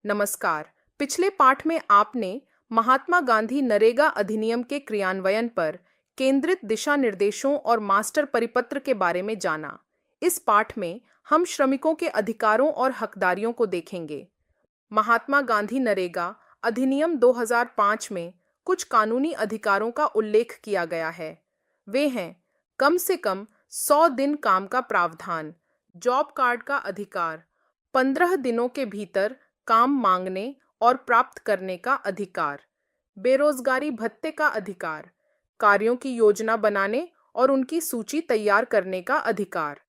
नमस्कार। पिछले पाठ में आपने महात्मा गांधी नरेगा अधिनियम के क्रियान्वयन पर केंद्रित दिशा निर्देशों और मास्टर परिपत्र के बारे में जाना। इस पाठ में हम श्रमिकों के अधिकारों और हकदारियों को देखेंगे। महात्मा गांधी नरेगा अधिनियम 2005 में कुछ कानूनी अधिकारों का उल्लेख किया गया है। वे हैं कम से कम 100 दिन काम का प्रावधान, जॉब कार्ड का अधिकार, 15 दिनों के भीतर काम मांगने और प्राप्त करने का अधिकार, बेरोजगारी भत्ते का अधिकार, कार्यों की योजना बनाने और उनकी सूची तैयार करने का अधिकार,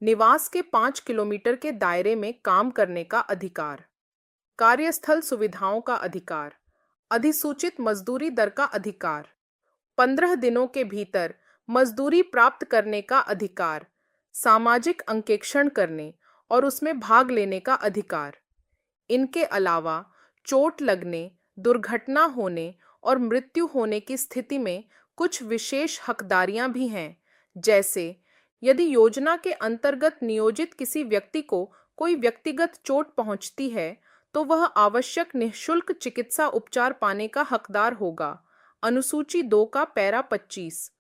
निवास के 5 किलोमीटर के दायरे में काम करने का अधिकार, कार्यस्थल सुविधाओं का अधिकार, अधिसूचित मजदूरी दर का अधिकार, 15 दिनों के भीतर मजदूरी प्राप्त करने का अधिकार, सामाजिक अंकेक्षण करने और उसमें भाग लेने का अधिकार। इनके अलावा चोट लगने, दुर्घटना होने और मृत्यु होने की स्थिति में कुछ विशेष हकदारियां भी हैं, जैसे यदि योजना के अंतर्गत नियोजित किसी व्यक्ति को कोई व्यक्तिगत चोट पहुंचती है, तो वह आवश्यक निःशुल्क चिकित्सा उपचार पाने का हकदार होगा। अनुसूची 2 का पैरा 25।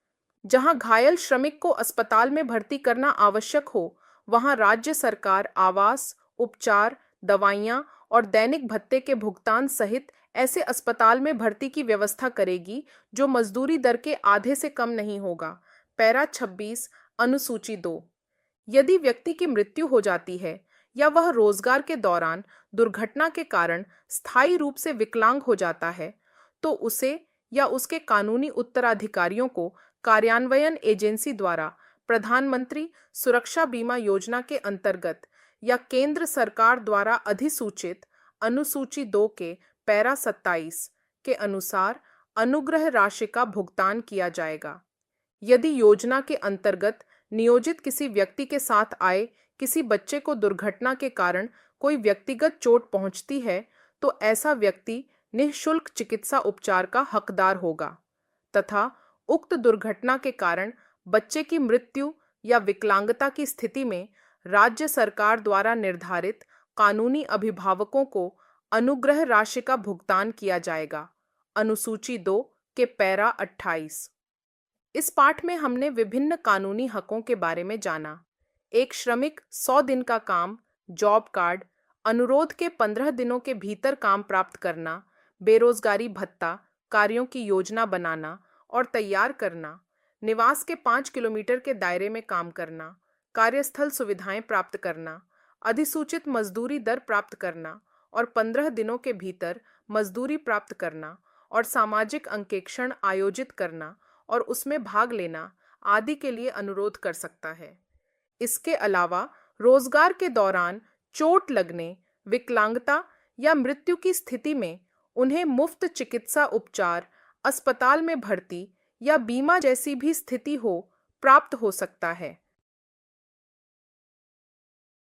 जहां घायल श्रमिक को अस्पताल में भर्ती करना आवश्यक हो, वहां राज्य सरकार आवास, उपचार, दवाइयां और दैनिक भत्ते के भुगतान सहित ऐसे अस्पताल में भर्ती की व्यवस्था करेगी जो मजदूरी दर के आधे से कम नहीं होगा। पैरा 26 अनुसूची 2। यदि व्यक्ति की मृत्यु हो जाती है या वह रोजगार के दौरान दुर्घटना के कारण स्थायी रूप से विकलांग हो जाता है, तो उसे या उसके कानूनी उत्तराधिकारियों को कार्यान्वयन एजेंसी द्वारा प्रधानमंत्री सुरक्षा बीमा योजना के अंतर्गत या केंद्र सरकार द्वारा अधिसूचित अनुसूची 2 के पैरा 27 के अनुसार अनुग्रह राशि का भुगतान किया जाएगा। यदि योजना के अंतर्गत नियोजित किसी व्यक्ति के साथ आए किसी बच्चे को दुर्घटना के कारण कोई व्यक्तिगत चोट पहुंचती है, तो ऐसा व्यक्ति निःशुल्क चिकित्सा उपचार का हकदार होगा तथा उक्त दुर्घटना के कारण बच्चे की मृत्यु या विकलांगता की स्थिति में राज्य सरकार द्वारा निर्धारित कानूनी अभिभावकों को अनुग्रह राशि का भुगतान किया जाएगा। अनुसूची 2 के पैरा 28। इस पाठ में हमने विभिन्न कानूनी हकों के बारे में जाना। एक श्रमिक 100 दिन का काम, जॉब कार्ड, अनुरोध के 15 दिनों के भीतर काम प्राप्त करना, बेरोजगारी भत्ता, कार्यों की योजना बनाना और तैयार करना, निवास के 5 किलोमीटर के दायरे में काम करना, कार्यस्थल सुविधाएं प्राप्त करना, अधिसूचित मजदूरी दर प्राप्त करना और 15 दिनों के भीतर मजदूरी प्राप्त करना और सामाजिक अंकेक्षण आयोजित करना और उसमें भाग लेना आदि के लिए अनुरोध कर सकता है। इसके अलावा रोजगार के दौरान चोट लगने, विकलांगता या मृत्यु की स्थिति में उन्हें मुफ्त चिकित्सा उपचार, अस्पताल में भर्ती या बीमा जैसी भी स्थिति हो प्राप्त हो सकता है।